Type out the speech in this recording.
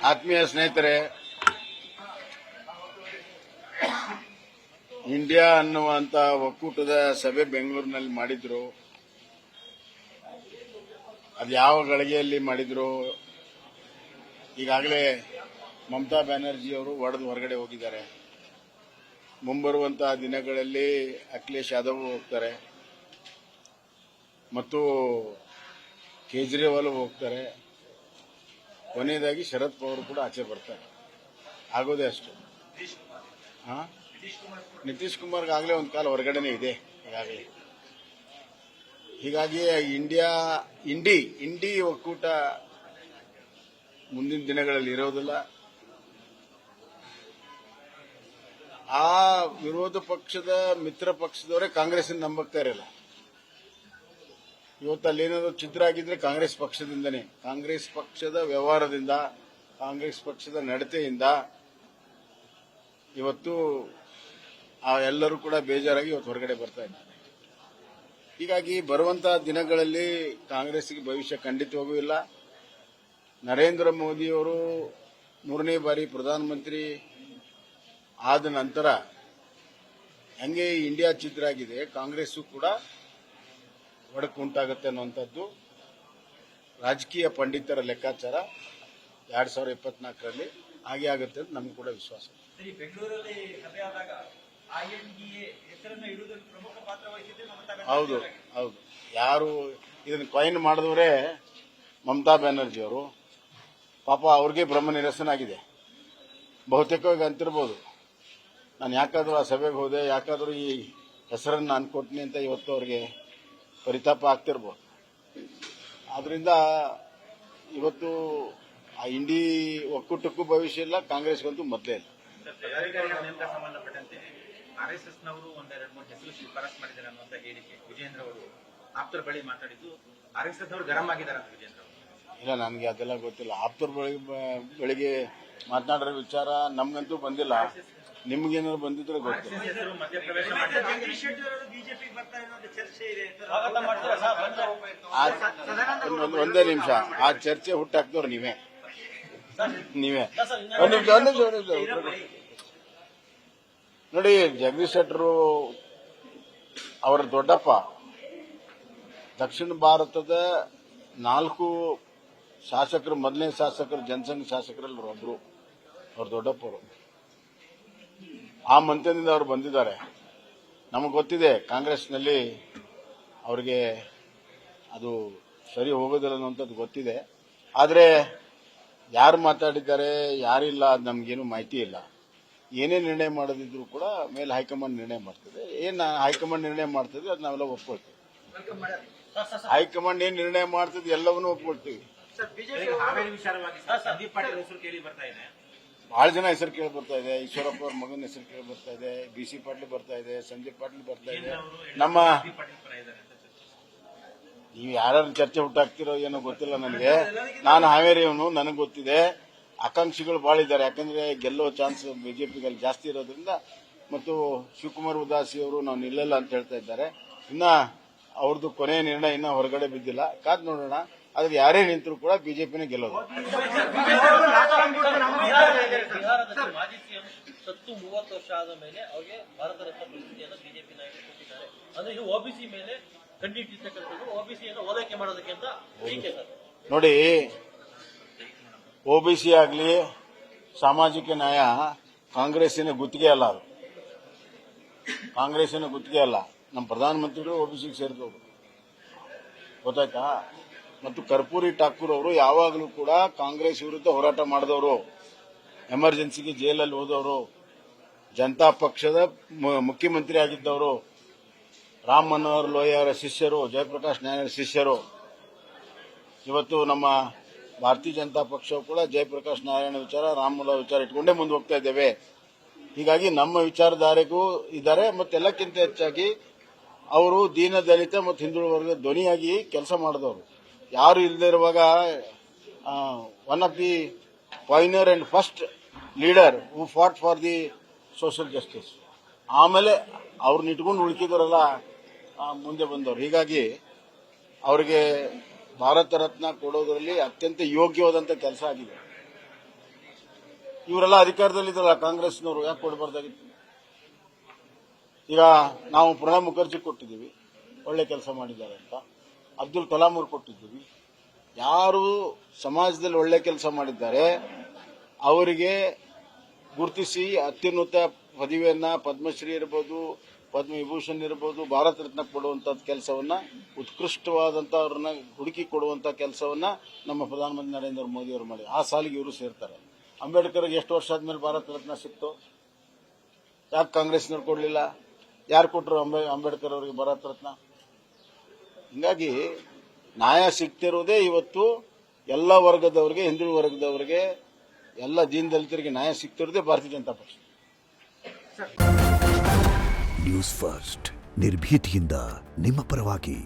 ಆತ್ಮೀಯ ಸ್ನೇಹಿತರೆ, ಇಂಡಿಯಾ ಅನ್ನುವಂತ ಒಕ್ಕೂಟದ ಸಭೆ ಬೆಂಗಳೂರಿನಲ್ಲಿ ಮಾಡಿದ್ರು. ಅದು ಯಾವ ಗಳಿಗೆಯಲ್ಲಿ ಮಾಡಿದ್ರು? ಈಗಾಗಲೇ ಮಮತಾ ಬ್ಯಾನರ್ಜಿ ಅವರು ಹೊರಗಡೆ ಹೋಗಿದ್ದಾರೆ. ಮುಂಬರುವಂತಹ ದಿನಗಳಲ್ಲಿ ಅಖಿಲೇಶ್ ಯಾದವ್ ಹೋಗ್ತಾರೆ ಮತ್ತು ಕೇಜ್ರಿವಾಲ್ ಹೋಗ್ತಾರೆ. ಕೊನೆಯದಾಗಿ ಶರದ್ ಪವಾರ್ ಕೂಡ ಆಚೆ ಬರ್ತಾರೆ. ಆಗೋದೇ ಅಷ್ಟು. ನಿತೀಶ್ ಕುಮಾರ್ಗೆ ಆಗಲೇ ಒಂದು ಕಾಲ ಹೊರಗಡೆನೇ ಇದೆ ಈಗಾಗಲೇ. ಹೀಗಾಗಿ ಇಂಡಿ ಒಕ್ಕೂಟ ಮುಂದಿನ ದಿನಗಳಲ್ಲಿ ಇರೋದಿಲ್ಲ. ಆ ವಿರೋಧ ಪಕ್ಷದ ಮಿತ್ರ ಪಕ್ಷದವರೇ ಕಾಂಗ್ರೆಸ್ ನಂಬಕ್ತಾ ಇರಲ್ಲ. ಇವತ್ತು ಅಲ್ಲೇನಾದ್ರು ಚಿತ್ರ ಆಗಿದ್ರೆ ಕಾಂಗ್ರೆಸ್ ಪಕ್ಷದಿಂದನೇ, ಕಾಂಗ್ರೆಸ್ ಪಕ್ಷದ ವ್ಯವಹಾರದಿಂದ, ಕಾಂಗ್ರೆಸ್ ಪಕ್ಷದ ನಡತೆಯಿಂದ ಇವತ್ತು ಎಲ್ಲರೂ ಕೂಡ ಬೇಜಾರಾಗಿ ಇವತ್ತು ಹೊರಗಡೆ ಬರ್ತಾ ಇದ್ದಾರೆ. ಹೀಗಾಗಿ ಬರುವಂತಹ ದಿನಗಳಲ್ಲಿ ಕಾಂಗ್ರೆಸ್ಗೆ ಭವಿಷ್ಯ ಖಂಡಿತವಾಗೂ ಇಲ್ಲ. ನರೇಂದ್ರ ಮೋದಿಯವರು 3ನೇ ಬಾರಿ ಪ್ರಧಾನಮಂತ್ರಿ ಆದ ನಂತರ ಹಂಗೆ ಇಂಡಿಯಾ ಚಿತ್ರ ಆಗಿದೆ, ಕಾಂಗ್ರೆಸ್ಸು ಕೂಡ ಒಡಕು ಉಂಟಾಗುತ್ತೆ ಅನ್ನುವಂಥದ್ದು ರಾಜಕೀಯ ಪಂಡಿತರ ಲೆಕ್ಕಾಚಾರ. 2024ರಲ್ಲಿ ಹಾಗೆ ಆಗುತ್ತೆ ಅಂತ ನಮಗೂ ಕೂಡ ವಿಶ್ವಾಸ. ಬೆಂಗಳೂರಲ್ಲಿ ಸಭೆ ಆದಾಗ INDA ಹೆಸರನ್ನು ಇಡುವುದಕ್ಕೆ ಪ್ರಮುಖ ಪಾತ್ರ ವಹಿಸಿದೆ ಮಮತಾ ಬ್ಯಾನರ್ಜಿ. ಹೌದು. ಯಾರು ಇದನ್ನು ಕಾಯಿನ್ ಮಾಡಿದವರೇ ಮಮತಾ ಬ್ಯಾನರ್ಜಿ ಅವರು. ಪಾಪ ಅವ್ರಿಗೆ ಬ್ರಹ್ಮ ನಿರಸನ ಆಗಿದೆ. ಬಹುತೇಕವಾಗಿ ಅಂತಿರ್ಬೋದು, ನಾನು ಯಾಕಾದ್ರೂ ಆ ಸಭೆಗೆ ಹೋದೆ, ಯಾಕಾದ್ರೂ ಈ ಹೆಸರನ್ನು ನಾನು ಕೊಟ್ಟಿನಿ ಅಂತ ಇವತ್ತು ಅವ್ರಿಗೆ ಪರಿತಾಪ ಆಗ್ತಿರ್ಬೋದು. ಆದ್ರಿಂದ ಇವತ್ತು ಆ ಇಂಡಿ ಒಕ್ಕೂಟಕ್ಕೂ ಭವಿಷ್ಯ ಇಲ್ಲ, ಕಾಂಗ್ರೆಸ್ಗಂತೂ ಮೊದಲೇ ಇಲ್ಲ. ಸಂಬಂಧಪಟ್ಟಂತೆ RSSನವರು ಒಂದೆರಡು ಮೂರು ಹೆಸರು ಶಿಫಾರಸ್ ಮಾಡಿದ್ದಾರೆ ಅನ್ನುವಂತ ಹೇಳಿಕೆ ವಿಜೇಂದ್ರ ಅವರು ಆಪ್ತರ ಬಳಿ ಮಾತಾಡಿದ್ದು, RSSನವರು ಗರಂ ಆಗಿದ್ದಾರೆ ಅಂತ ವಿಜೇಂದ್ರ ಅವರು. ಇಲ್ಲ, ನನಗೆ ಅದೆಲ್ಲ ಗೊತ್ತಿಲ್ಲ. ಆಪ್ತರ ಬಳಿಗೆ ಮಾತನಾಡಿರೋ ವಿಚಾರ ನಮ್ಗಂತೂ ಬಂದಿಲ್ಲ. ನಿಮ್ಗೇನಾದ್ರು ಬಂದಿದ್ರೆ ಗೊತ್ತಿಲ್ಲ. ಒಂದೇ ನಿಮಿಷ, ಆ ಚರ್ಚೆ ಹುಟ್ಟಾಕ್ದವ್ರು ನೀವೇ. ನೋಡಿ, ಜಗದೀಶ್ ಶೆಟ್ಟರು ಅವರ ದೊಡ್ಡಪ್ಪ ದಕ್ಷಿಣ ಭಾರತದ 4 ಶಾಸಕರು, ಮೊದಲನೇ ಶಾಸಕರು, ಜನಸಂಘ ಶಾಸಕರಲ್ಲಿ ಒಬ್ರು, ಅವ್ರ ದೊಡ್ಡಪ್ಪವರು. ಆ ಮಂತ್ರಿಯಿಂದ ಅವರು ಬಂದಿದ್ದಾರೆ. ನಮಗೆ ಗೊತ್ತಿದೆ ಕಾಂಗ್ರೆಸ್ನಲ್ಲಿ ಅವರಿಗೆ ಅದು ಸರಿ ಹೋಗೋದಿಲ್ಲ ಅನ್ನುವಂಥದ್ದು ಗೊತ್ತಿದೆ. ಆದರೆ ಯಾರು ಮಾತಾಡಿದ್ದಾರೆ, ಯಾರಿಲ್ಲ, ಅದು ನಮಗೇನು ಮಾಹಿತಿ ಇಲ್ಲ. ಏನೇ ನಿರ್ಣಯ ಮಾಡೋದಿದ್ರು ಕೂಡ ಮೇಲೆ ಹೈಕಮಾಂಡ್ ನಿರ್ಣಯ ಮಾಡ್ತದೆ. ಏನು ಹೈಕಮಾಂಡ್ ನಿರ್ಣಯ ಮಾಡ್ತದೆ ಅದು ನಾವೆಲ್ಲ ಒಪ್ಕೊಳ್ತೀವಿ. ಹೈಕಮಾಂಡ್ ಏನ್ ನಿರ್ಣಯ ಮಾಡ್ತದೆ ಎಲ್ಲವನ್ನೂ ಒಪ್ಕೊಳ್ತೀವಿ. ಬಹಳ ಜನ ಹೆಸರು ಕೇಳಿ ಬರ್ತಾ ಇದೆ. ಈಶ್ವರಪ್ಪ ಅವ್ರ ಮಗನ ಹೆಸರು ಕೇಳಿ ಬರ್ತಾ ಇದೆ, BC ಪಾಟೀಲ್ ಬರ್ತಾ ಇದೆ, ಸಂದೀಪ್ ಪಾಟೀಲ್ ಬರ್ತಾ ಇದೆ. ನಮ್ಮ ನೀವು ಯಾರು ಚರ್ಚೆ ಹುಟ್ಟಾಕ್ತಿರೋ ಏನೋ ಗೊತ್ತಿಲ್ಲ ನನಗೆ. ನಾನು ಹಾವೇರಿಯವನು, ನನಗೆ ಗೊತ್ತಿದೆ. ಆಕಾಂಕ್ಷಿಗಳು ಬಹಳ ಇದ್ದಾರೆ. ಯಾಕಂದ್ರೆ ಗೆಲ್ಲೋ ಚಾನ್ಸ್ ಬಿಜೆಪಿಗೆ ಜಾಸ್ತಿ ಇರೋದ್ರಿಂದ. ಮತ್ತು ಶಿವಕುಮಾರ್ ಉದಾಸಿ ಅವರು ನಾವು ನಿಲ್ಲಲ್ಲ ಅಂತ ಹೇಳ್ತಾ ಇದ್ದಾರೆ. ಇನ್ನ ಅವ್ರದ್ದು ಕೊನೆಯ ನಿರ್ಣಯ ಇನ್ನ ಹೊರಗಡೆ ಬಿದ್ದಿಲ್ಲ, ಕಾದ್ ನೋಡೋಣ. ಆದ್ರೆ ಯಾರೇ ನಿಂತರೂ ಕೂಡ ಬಿಜೆಪಿನೇ ಗೆಲ್ಲೋದು. ಮಾಜಿ ಸಿಎಂ ಸತ್ತು 30 ವರ್ಷ ಆದ ಮೇಲೆ ಅವರಿಗೆ ಭಾರತ ರತ್ನ ಪ್ರಶಸ್ತಿಯನ್ನು ಬಿಜೆಪಿ ನಾಯಕರು ಕೊಟ್ಟಿದ್ದಾರೆ. ಅಂದ್ರೆ ಇದು OBC ಮೇಲೆ ಖಂಡಿತಕ್ಕಂಥದ್ದು, OBCಯನ್ನು ಓಲೈಕೆ ಮಾಡೋದಕ್ಕೆ ಅಂತ ಟೀಕೆ ಸರ್. ನೋಡಿ, OBC ಆಗಲಿ ಸಾಮಾಜಿಕ ನ್ಯಾಯ ಕಾಂಗ್ರೆಸ್ಸಿನ ಗುತ್ತಿಗೆ ಅಲ್ಲ. ಅದು ಕಾಂಗ್ರೆಸ್ಸಿನ ಗುತ್ತಿಗೆ ಅಲ್ಲ. ನಮ್ಮ ಪ್ರಧಾನಮಂತ್ರಿಗಳು OBCಗೆ ಸೇರಿದವರು, ಗೊತ್ತಾಯ್ತಾ? ಮತ್ತು ಕರ್ಪೂರಿ ಠಾಕೂರ್ ಅವರು ಯಾವಾಗಲೂ ಕೂಡ ಕಾಂಗ್ರೆಸ್ ವಿರುದ್ಧ ಹೋರಾಟ ಮಾಡಿದವರು, ಎಮರ್ಜೆನ್ಸಿಗೆ ಜೈಲಲ್ಲಿ ಹೋದವರು, ಜನತಾ ಪಕ್ಷದ ಮುಖ್ಯಮಂತ್ರಿ ಆಗಿದ್ದವರು, ರಾಮ್ ಮನೋಹರ್ ಲೋಹಿಯಾ ಅವರ ಶಿಷ್ಯರು, ಜಯಪ್ರಕಾಶ್ ನಾರಾಯಣ ಶಿಷ್ಯರು. ಇವತ್ತು ನಮ್ಮ ಭಾರತೀಯ ಜನತಾ ಪಕ್ಷವು ಕೂಡ ಜಯಪ್ರಕಾಶ್ ನಾರಾಯಣ ವಿಚಾರ, ರಾಮ್ ಮನೋಹರ್ ವಿಚಾರ ಇಟ್ಕೊಂಡೇ ಮುಂದೆ ಹೋಗ್ತಾ ಇದ್ದೇವೆ. ಹೀಗಾಗಿ ನಮ್ಮ ವಿಚಾರಧಾರೆಗೂ ಇದ್ದಾರೆ. ಮತ್ತೆಲ್ಲಕ್ಕಿಂತ ಹೆಚ್ಚಾಗಿ ಅವರು ದೀನ ದಲಿತ ಮತ್ತು ಹಿಂದುಳಿದ ವರ್ಗದ ಧ್ವನಿಯಾಗಿ ಕೆಲಸ ಮಾಡಿದವರು. ಯಾರು ಇಲ್ಲದೆ ಇರುವಾಗ one of the ಪೈನರ್ and first leader who fought for the social justice. ಆಮೇಲೆ ಅವ್ರನ್ನ ಇಟ್ಕೊಂಡು ಉಳ್ಕಿದವರೆಲ್ಲ ಮುಂದೆ ಬಂದವರು. ಹೀಗಾಗಿ ಅವರಿಗೆ ಭಾರತ ರತ್ನ ಕೊಡೋದರಲ್ಲಿ ಅತ್ಯಂತ ಯೋಗ್ಯವಾದಂಥ ಕೆಲಸ ಆಗಿದೆ. ಇವರೆಲ್ಲ ಅಧಿಕಾರದಲ್ಲಿದ್ದಲ್ಲ ಕಾಂಗ್ರೆಸ್ನವರು, ಯಾಕೆ ಕೊಡಬಾರ್ದಾಗಿತ್ತು? ಈಗ ನಾವು ಪ್ರಣಬ್ ಮುಖರ್ಜಿ ಕೊಟ್ಟಿದ್ದೀವಿ, ಒಳ್ಳೆ ಕೆಲಸ ಮಾಡಿದ್ದಾರೆ ಅಂತ. ಅಬ್ದುಲ್ ಕಲಾಂ ಅವ್ರು ಕೊಟ್ಟಿದ್ದೀವಿ. ಯಾರು ಸಮಾಜದಲ್ಲಿ ಒಳ್ಳೆ ಕೆಲಸ ಮಾಡಿದ್ದಾರೆ ಅವರಿಗೆ ಗುರುತಿಸಿ ಅತ್ಯುನ್ನತ ಪದವಿಯನ್ನ, ಪದ್ಮಶ್ರೀ ಇರ್ಬೋದು, ಪದ್ಮವಿಭೂಷಣ್ ಇರ್ಬೋದು, ಭಾರತ ರತ್ನ ಕೊಡುವಂತ ಕೆಲಸವನ್ನ, ಉತ್ಕೃಷ್ಟವಾದಂತ ಅವ್ರನ್ನ ಹುಡುಕಿ ಕೊಡುವಂತ ಕೆಲಸವನ್ನ ನಮ್ಮ ಪ್ರಧಾನಮಂತ್ರಿ ನರೇಂದ್ರ ಮೋದಿ ಅವರು ಮಾಡಿ ಆ ಸಾಲಿಗೆ ಇವರು ಸೇರ್ತಾರೆ. ಅಂಬೇಡ್ಕರ್ಗೆ ಎಷ್ಟು ವರ್ಷ ಆದ್ಮೇಲೆ ಭಾರತ ರತ್ನ ಸಿಕ್ತು? ಯಾಕೆ ಕಾಂಗ್ರೆಸ್ನವ್ರು ಕೊಡ್ಲಿಲ್ಲ? ಯಾರು ಕೊಟ್ಟರು ಅಂಬೇಡ್ಕರ್ ಅವರಿಗೆ ಭಾರತ ರತ್ನ? ಹಿಂಗಾಗಿ ನ್ಯಾಯ ಸಿಗ್ತಿರೋದೇ ಇವತ್ತು ಎಲ್ಲ ವರ್ಗದವರಿಗೆ, ಹಿಂದುಳಿದ ವರ್ಗದವರಿಗೆ, ಎಲ್ಲ ದೀನದಲಿತರಿಗೆ ನ್ಯಾಯ ಸಿಗ್ತಿರೋದೇ ಭಾರತೀಯ ಜನತಾ ಪಕ್ಷ. ನ್ಯೂಸ್ ಫಸ್ಟ್ ನಿರ್ಭೀತಿಯಿಂದ ನಿಮ್ಮ ಪರವಾಗಿ.